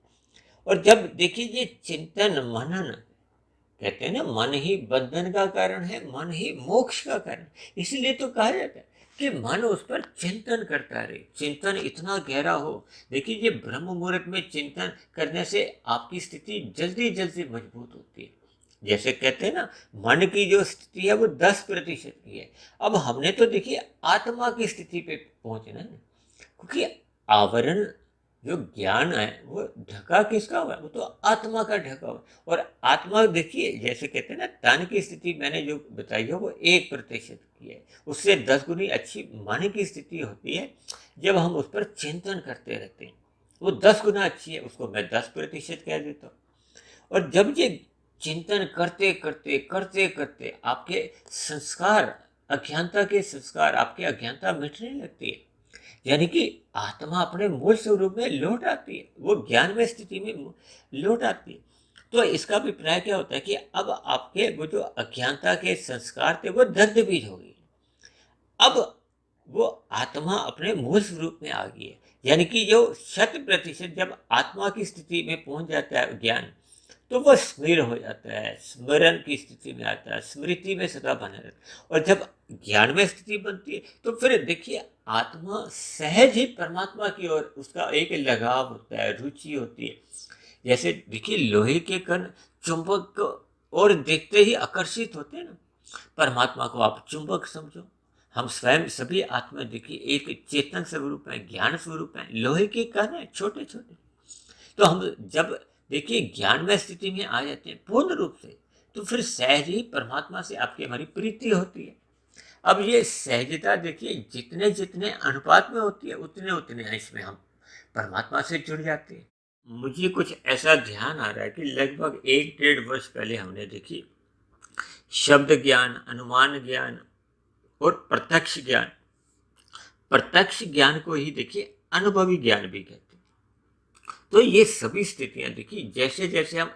और जब देखिए ये चिंतन मनन, कहते हैं ना, मन ही बंधन का कारण है, मन ही मोक्ष का कारण। इसीलिए तो कहा जाता है कि मन उस पर चिंतन करता रहे, चिंतन इतना गहरा हो। देखिए ये ब्रह्म मुहूर्त में चिंतन करने से आपकी स्थिति जल्दी जल्दी मजबूत होती है। जैसे कहते हैं ना, मन की जो स्थिति है वो 10% की है। अब हमने तो देखिए आत्मा की स्थिति पे पहुंचना है, क्योंकि आवरण जो ज्ञान है वो ढका किसका हुआ है? वो तो आत्मा का ढका हुआ। और आत्मा देखिए जैसे कहते हैं ना, तन की स्थिति मैंने जो बताई है वो 1% की है, उससे 10 गुनी अच्छी मन की स्थिति होती है। जब हम उस पर चिंतन करते रहते हैं, वो 10 गुना अच्छी है, उसको मैं 10% कह देता हूँ। और जब ये चिंतन करते करते करते करते आपके संस्कार, अज्ञानता के संस्कार, आपकी अज्ञानता मिटने लगती है, यानी कि आत्मा अपने मूल स्वरूप में लौट आती है, वो ज्ञान में स्थिति में लौट आती है। तो इसका अभिप्राय क्या होता है कि अब आपके वो जो अज्ञानता के संस्कार थे वो दग्ध बीज हो गए। अब वो आत्मा अपने मूल स्वरूप में आ गई है। यानी कि जो 100% जब आत्मा की स्थिति में पहुंच जाता है ज्ञान, तो वह स्मिर हो जाता है, स्मरण की स्थिति में आता है, स्मृति में सदा बना रहता है। और जब ज्ञान में स्थिति बनती है तो फिर देखिए आत्मा सहज ही परमात्मा की ओर उसका एक लगाव होता है, रुचि होती है। जैसे देखिए लोहे के कण चुंबक को और देखते ही आकर्षित होते हैं ना, परमात्मा को आप चुंबक समझो। हम स्वयं सभी आत्मा देखिए एक चेतन स्वरूप है, ज्ञान स्वरूप है, लोहे के कण है छोटे छोटे। तो हम जब देखिए ज्ञान में स्थिति में आ जाते हैं पूर्ण रूप से, तो फिर सहज ही परमात्मा से आपकी हमारी प्रीति होती है। अब ये सहजता देखिए जितने जितने अनुपात में होती है उतने उतने इसमें हम परमात्मा से जुड़ जाते हैं। मुझे कुछ ऐसा ध्यान आ रहा है कि लगभग 1-1.5 वर्ष पहले हमने देखी शब्द ज्ञान, अनुमान ज्ञान और प्रत्यक्ष ज्ञान को ही देखिए अनुभवी ज्ञान भी कहते हैं। तो ये सभी स्थितियां देखिए जैसे जैसे हम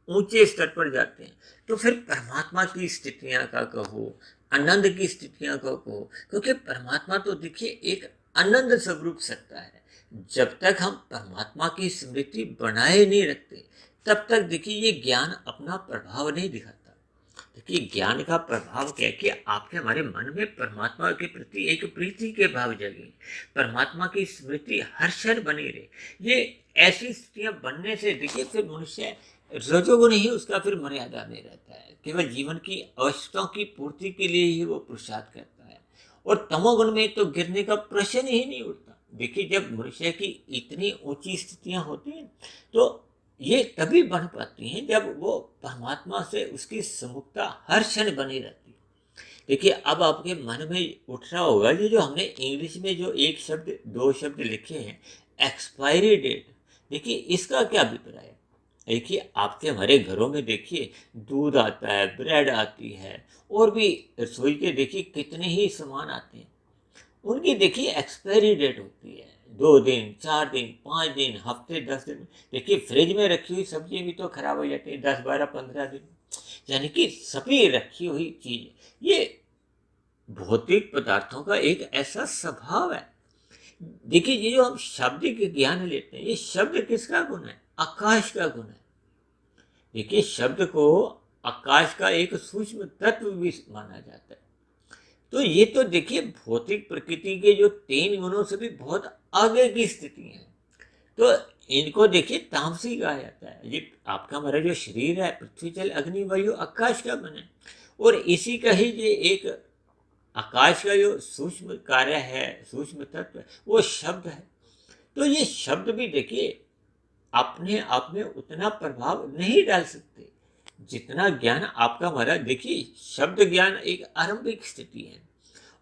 ऊंचे स्तर पर जाते हैं तो फिर परमात्मा की स्थितियां का कहो, आनंद की स्थितियां का कहो, क्योंकि परमात्मा तो देखिए एक आनंद स्वरूप सत्ता है। जब तक हम परमात्मा की स्मृति बनाए नहीं रखते तब तक देखिए ये ज्ञान अपना प्रभाव नहीं दिखाता। देखिए ज्ञान का प्रभाव क्या है कि आपके हमारे मन में परमात्मा के प्रति एक प्रीति के भाव जगे, परमात्मा की स्मृति हर क्षण बनी रहे। ये ऐसी स्थितियां बनने से देखिए फिर मनुष्य रजोगुण ही उसका फिर मर्यादा में रहता है, केवल जीवन की आवश्यकताओं की पूर्ति के लिए ही वो पुरुषार्थ करता है, और तमोगुण में तो गिरने का प्रश्न ही नहीं उठता। देखिए जब मनुष्य की इतनी ऊंची स्थितियां होती हैं तो ये तभी बन पाती हैं जब वो परमात्मा से उसकी सम्मुखता हर क्षण बनी रहती है। देखिए अब आपके मन में उठ रहा होगा ये जो हमने इंग्लिश में जो एक शब्द दो शब्द लिखे हैं, एक्सपायरी डेट, देखिए इसका क्या अभिप्राय है। देखिए आपके हमारे घरों में देखिए दूध आता है, ब्रेड आती है, और भी रसोई के देखिए कितने ही सामान आते हैं, उनकी देखिए एक्सपायरी डेट होती है 2 दिन, 4 दिन, 5 दिन, हफ्ते, 10 दिन। देखिए फ्रिज में रखी हुई सब्जी भी तो खराब हो जाती है 10, 12, 15 दिन। यानी कि सभी रखी हुई चीज ये भौतिक पदार्थों का एक ऐसा स्वभाव है। देखिए ये जो हम शाब्दिक ज्ञान लेते हैं, ये शब्द किसका गुण है? आकाश का गुण है। देखिए शब्द को आकाश का एक सूक्ष्म तत्व भी माना जाता है। तो ये तो देखिए भौतिक प्रकृति के जो 3 गुणों से भी बहुत आगे की स्थिति है। तो इनको देखिए तामसिक कहा जाता है। ये आपका हमारा जो शरीर है पृथ्वी जल अग्नि वायु आकाश का बना है, और इसी का ही ये एक आकाश का जो सूक्ष्म कार्य है, सूक्ष्म तत्व है, वो शब्द है। तो ये शब्द भी देखिए अपने आप में उतना प्रभाव नहीं डाल सकते जितना ज्ञान आपका हमारा। देखिए शब्द ज्ञान एक आरंभिक स्थिति है,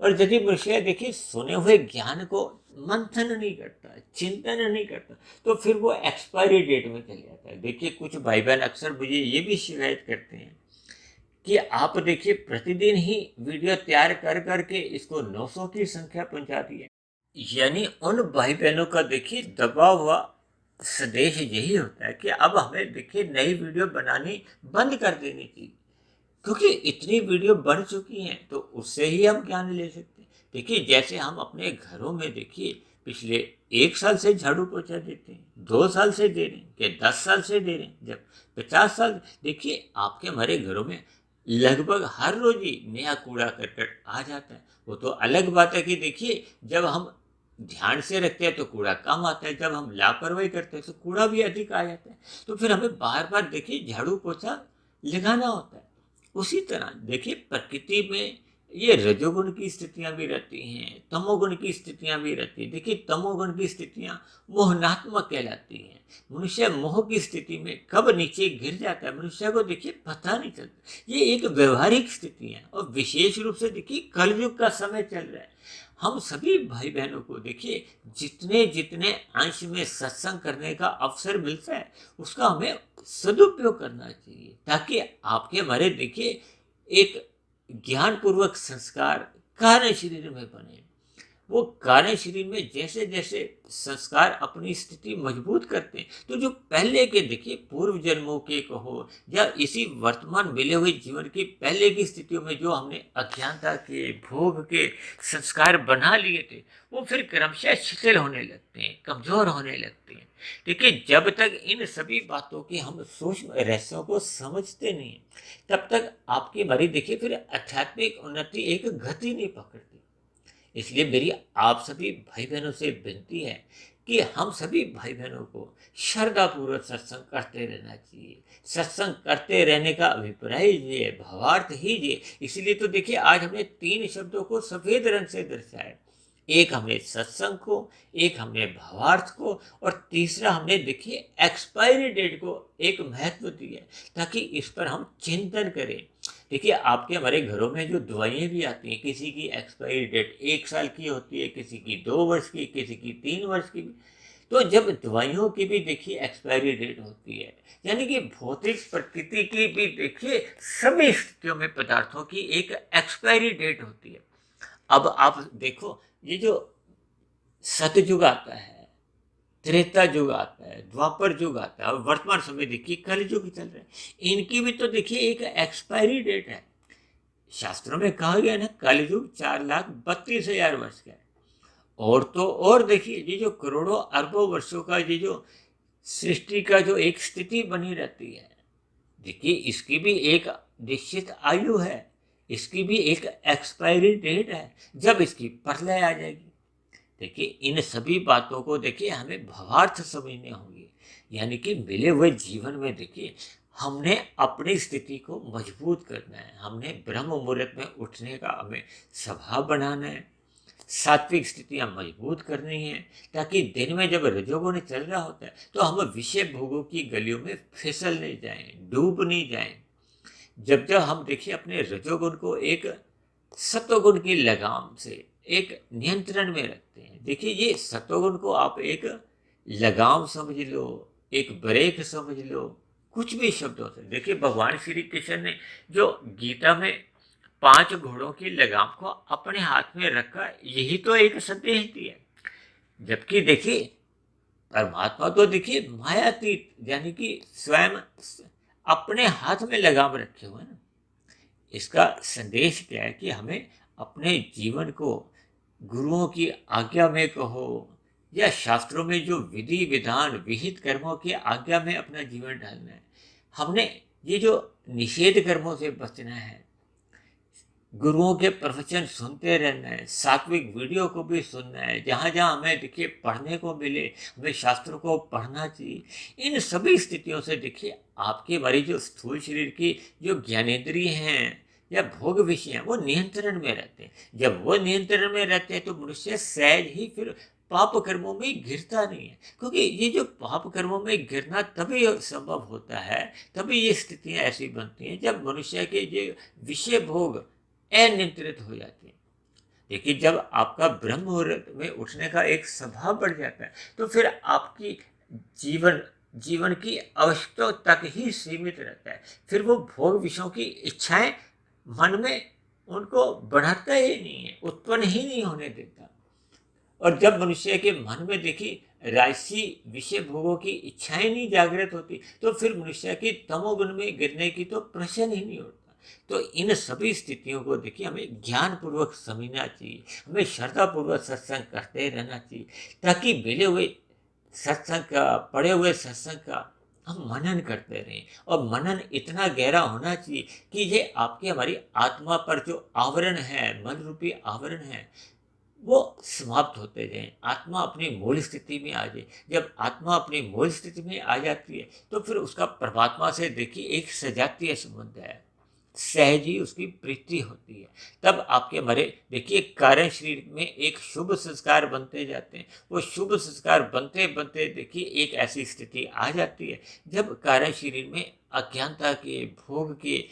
और यदि मनुष्य देखिए सुने हुए ज्ञान को मंथन नहीं करता, चिंतन नहीं करता, तो फिर वो एक्सपायरी डेट में चले जाता है। देखिए कुछ भाई बहन अक्सर मुझे ये भी शिकायत करते हैं कि आप देखिए प्रतिदिन ही वीडियो तैयार कर करके इसको 900 की संख्या पहुंचा दी है। यानी उन भाई बहनों का देखिए दबा हुआ संदेश यही होता है कि अब हमें देखिए नई वीडियो बनानी बंद कर देनी चाहिए, क्योंकि इतनी वीडियो बन चुकी हैं तो उससे ही हम ज्ञान ले सकते हैं। देखिए जैसे हम अपने घरों में देखिए पिछले 1 साल से झाड़ू पोछा देते हैं, 2 साल से दे रहे हैं, कि 10 साल से दे रहे हैं, जब 50 साल, देखिए आपके हमारे घरों में लगभग हर रोज ही नया कूड़ा करकट आ जाता है। वो तो अलग बात है कि देखिए जब हम ध्यान से रखते हैं तो कूड़ा कम आता है, जब हम लापरवाही करते हैं तो कूड़ा भी अधिक आ जाता है। तो फिर हमें बार बार देखिए झाड़ू पोछा लगाना होता है। उसी तरह देखिए प्रकृति में ये रजोगुण की स्थितियां भी रहती हैं, तमोगुण की स्थितियां भी रहती हैं। देखिए तमोगुण की स्थितियां मोहनात्मक कहलाती हैं। मनुष्य मोह की स्थिति में कब नीचे गिर जाता है मनुष्य को देखिए पता नहीं चलता। ये एक व्यवहारिक स्थिति है, और विशेष रूप से देखिए कलयुग का समय चल रहा है। हम सभी भाई बहनों को देखिए जितने जितने अंश में सत्संग करने का अवसर मिलता है उसका हमें सदुपयोग करना चाहिए, ताकि आपके हमारे देखिए एक ज्ञान पूर्वक संस्कार कार्य शरीर में बने। वो कारण शरीर में जैसे जैसे संस्कार अपनी स्थिति मजबूत करते हैं, तो जो पहले के देखिए पूर्व जन्मों के कहो या इसी वर्तमान मिले हुए जीवन की पहले की स्थितियों में जो हमने अज्ञानता के भोग के संस्कार बना लिए थे, वो फिर क्रमशः शिथिल होने लगते हैं, कमजोर होने लगते हैं। देखिए जब तक इन सभी बातों की हम सूक्ष्म रहस्यों को समझते नहीं, तब तक आपकी हमारी देखिए फिर आध्यात्मिक उन्नति एक गति नहीं पकड़ती। इसलिए मेरी आप सभी भाई बहनों से विनती है कि हम सभी भाई बहनों को श्रद्धापूर्वक सत्संग करते रहना चाहिए। सत्संग करते रहने का अभिप्राय ये है, भावार्थ ही ये। इसलिए तो देखिए आज हमने 3 शब्दों को सफेद रंग से दर्शाया। एक हमने सत्संग को, एक हमने भावार्थ को, और तीसरा हमने देखिए एक्सपायरी डेट को एक महत्व दिया, ताकि इस पर हम चिंतन करें। देखिए आपके हमारे घरों में जो दवाइयाँ भी आती हैं, किसी की एक्सपायरी डेट 1 साल की होती है, किसी की 2 वर्ष की, किसी की 3 वर्ष की भी। तो जब दवाइयों की भी देखिए एक्सपायरी डेट होती है, यानी कि भौतिक प्रकृति की भी देखिए सभी स्थितियों में पदार्थों की एक एक्सपायरी डेट होती है। अब आप देखो, ये जो सतयुग आता है, त्रेता युग आता है, द्वापर युग आता है, और वर्तमान समय देखिए कलयुग चल रहा है, इनकी भी तो देखिए एक एक्सपायरी डेट है। शास्त्रों में कहा गया ना, कलयुग 4,32,000 वर्ष का है। और तो और देखिए ये जो करोड़ों अरबों वर्षों का ये जो सृष्टि का जो एक स्थिति बनी रहती है, देखिए इसकी भी एक निश्चित आयु है, इसकी भी एक एक्सपायरी डेट है, जब इसकी प्रलय आ जाएगी। देखिए इन सभी बातों को देखिए हमें भावार्थ समझने होंगे, यानी कि मिले हुए जीवन में देखिए हमने अपनी स्थिति को मजबूत करना है, हमने ब्रह्म मुहूर्त में उठने का हमें स्वभाव बनाना है, सात्विक स्थितियाँ मजबूत करनी है, ताकि दिन में जब रजोगुण चल रहा होता है तो हम विषय भोगों की गलियों में फिसल नहीं जाएं, डूब नहीं जाएं। जब जब हम देखिए अपने रजोगुण को एक सत्वगुण की लगाम से एक नियंत्रण में रखते हैं, देखिए ये सत्वगुण को आप एक लगाम समझ लो, एक ब्रेक समझ लो, कुछ भी शब्दों से। देखिए भगवान श्री कृष्ण ने जो गीता में 5 घोड़ों की लगाम को अपने हाथ में रखा, यही तो एक संदेश दिया। जबकि देखिए परमात्मा तो देखिए मायातीत, यानी कि स्वयं अपने हाथ में लगाम रखे हुए हैं ना। इसका संदेश क्या है कि हमें अपने जीवन को गुरुओं की आज्ञा में कहो या शास्त्रों में जो विधि विधान विहित कर्मों की आज्ञा में अपना जीवन ढालना है। हमने ये जो निषेध कर्मों से बचना है, गुरुओं के प्रवचन सुनते रहना है, सात्विक वीडियो को भी सुनना है, जहाँ जहाँ हमें देखिए पढ़ने को मिले हमें शास्त्रों को पढ़ना चाहिए। इन सभी स्थितियों से देखिए आपके हमारी जो स्थूल शरीर की जो ज्ञानेंद्रिय हैं या भोग विषय हैं, वो नियंत्रण में रहते हैं। जब वो नियंत्रण में रहते हैं तो मनुष्य सहज ही फिर पाप कर्मों में गिरता नहीं है, क्योंकि ये जो पाप कर्मों में गिरना तभी संभव होता है, तभी ये स्थितियाँ ऐसी बनती हैं जब मनुष्य के जो विषय भोग अनियंत्रित हो जाती है। देखिए जब आपका ब्रह्म मुहूर्त में उठने का एक स्वभाव बढ़ जाता है, तो फिर आपकी जीवन की आवश्यकता तक ही सीमित रहता है। फिर वो भोग विषयों की इच्छाएं मन में उनको बढ़ाता ही नहीं है, उत्पन्न ही नहीं होने देता। और जब मनुष्य के मन में देखिए राजसी विषय भोगों की इच्छाएं नहीं जागृत होती, तो फिर मनुष्य की तमोगुण में गिरने की तो प्रश्न ही नहीं उठता। तो इन सभी स्थितियों को देखिए हमें ज्ञान पूर्वक समझना चाहिए, हमें श्रद्धा पूर्वक सत्संग करते रहना चाहिए, ताकि मिले हुए सत्संग का, पढ़े हुए सत्संग का हम मनन करते रहें। और मनन इतना गहरा होना चाहिए कि ये आपकी हमारी आत्मा पर जो आवरण है, मन रूपी आवरण है, वो समाप्त होते जाएं, आत्मा अपनी मूल स्थिति में आ जाए। जब आत्मा अपनी मूल स्थिति में आ जाती है तो फिर उसका परमात्मा से देखिए एक सजातीय संबंध है, सहज ही उसकी प्रीति होती है। तब आपके हमारे देखिए कारण शरीर में एक शुभ संस्कार बनते जाते हैं। वो शुभ संस्कार बनते बनते देखिए एक ऐसी स्थिति आ जाती है जब कारण शरीर में अज्ञानता के भोग के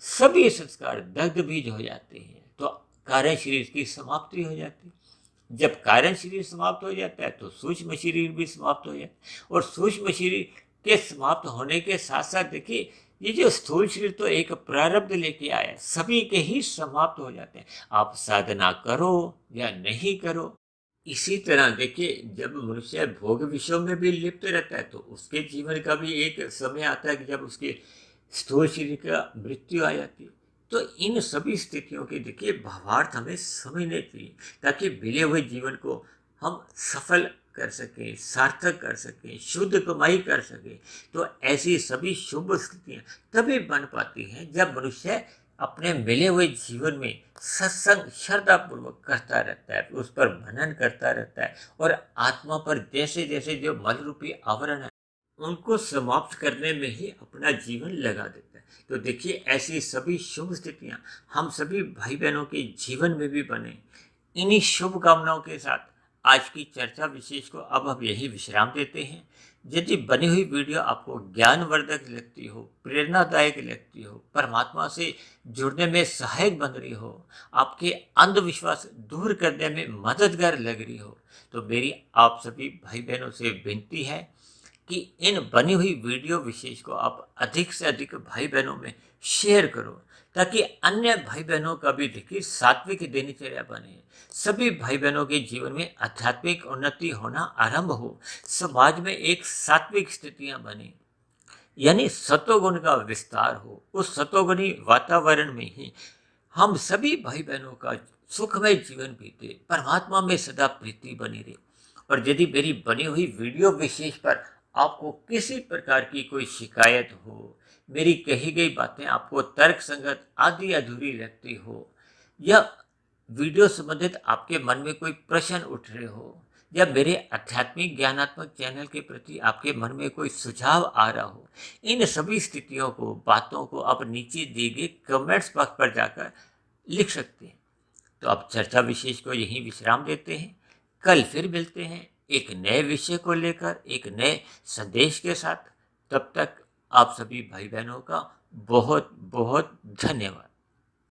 सभी संस्कार दग्ध बीज हो जाते हैं, तो कारण शरीर की समाप्ति हो जाती है। जब कारण शरीर समाप्त हो जाता है तो सूक्ष्म शरीर भी समाप्त हो जाता है, और सूक्ष्म शरीर के समाप्त होने के साथ साथ देखिए ये जो स्थूल शरीर तो एक प्रारब्ध लेके आया, सभी के ही समाप्त हो जाते हैं। आप साधना करो या नहीं करो। इसी तरह देखिए, जब मनुष्य भोग विषयों में भी लिप्त रहता है तो उसके जीवन का भी एक समय आता है कि जब उसके स्थूल शरीर का मृत्यु आ जाती है। तो इन सभी स्थितियों के देखिए भावार्थ हमें समझने चाहिए, ताकि मिले हुए जीवन को हम सफल कर सकें, सार्थक कर सकें, शुद्ध कमाई कर सकें। तो ऐसी सभी शुभ स्थितियाँ तभी बन पाती हैं जब मनुष्य अपने मिले हुए जीवन में सत्संग श्रद्धापूर्वक करता रहता है, उस पर मनन करता रहता है और आत्मा पर जैसे जैसे जो मल रूपी आवरण है उनको समाप्त करने में ही अपना जीवन लगा देता है। तो देखिए, ऐसी सभी शुभ स्थितियां हम सभी भाई बहनों के जीवन में भी बने। इन्हीं शुभ कामनाओं के साथ आज की चर्चा विशेष को अब हम यही विश्राम देते हैं। यदि बनी हुई वीडियो आपको ज्ञानवर्धक लगती हो, प्रेरणादायक लगती हो, परमात्मा से जुड़ने में सहायक बन रही हो, आपके अंधविश्वास दूर करने में मददगार लग रही हो, तो मेरी आप सभी भाई बहनों से विनती है कि इन बनी हुई वीडियो विशेष को आप अधिक से अधिक भाई बहनों में शेयर करो, ताकि अन्य भाई बहनों का भी देखिए सात्विक दिनचर्या बने, सभी भाई बहनों के जीवन में आध्यात्मिक उन्नति होना आरंभ हो, समाज में एक सात्विक स्थितियां बने, यानी सतोगुण का विस्तार हो। उस सतोगुणी वातावरण में ही हम सभी भाई बहनों का सुखमय जीवन बीते, परमात्मा में सदा प्रीति बनी रहे। और यदि मेरी बनी हुई वीडियो विशेष पर आपको किसी प्रकार की कोई शिकायत हो, मेरी कही गई बातें आपको तर्क संगत आदि अधूरी लगती हो, या वीडियो संबंधित आपके मन में कोई प्रश्न उठ रहे हो, या मेरे आध्यात्मिक ज्ञानात्मक चैनल के प्रति आपके मन में कोई सुझाव आ रहा हो, इन सभी स्थितियों को, बातों को आप नीचे दिए गए कमेंट्स बॉक्स पर जाकर लिख सकते हैं। तो अब चर्चा विशेष को यहीं विश्राम देते हैं। कल फिर मिलते हैं एक नए विषय को लेकर, एक नए संदेश के साथ। तब तक आप सभी भाई बहनों का बहुत बहुत धन्यवाद।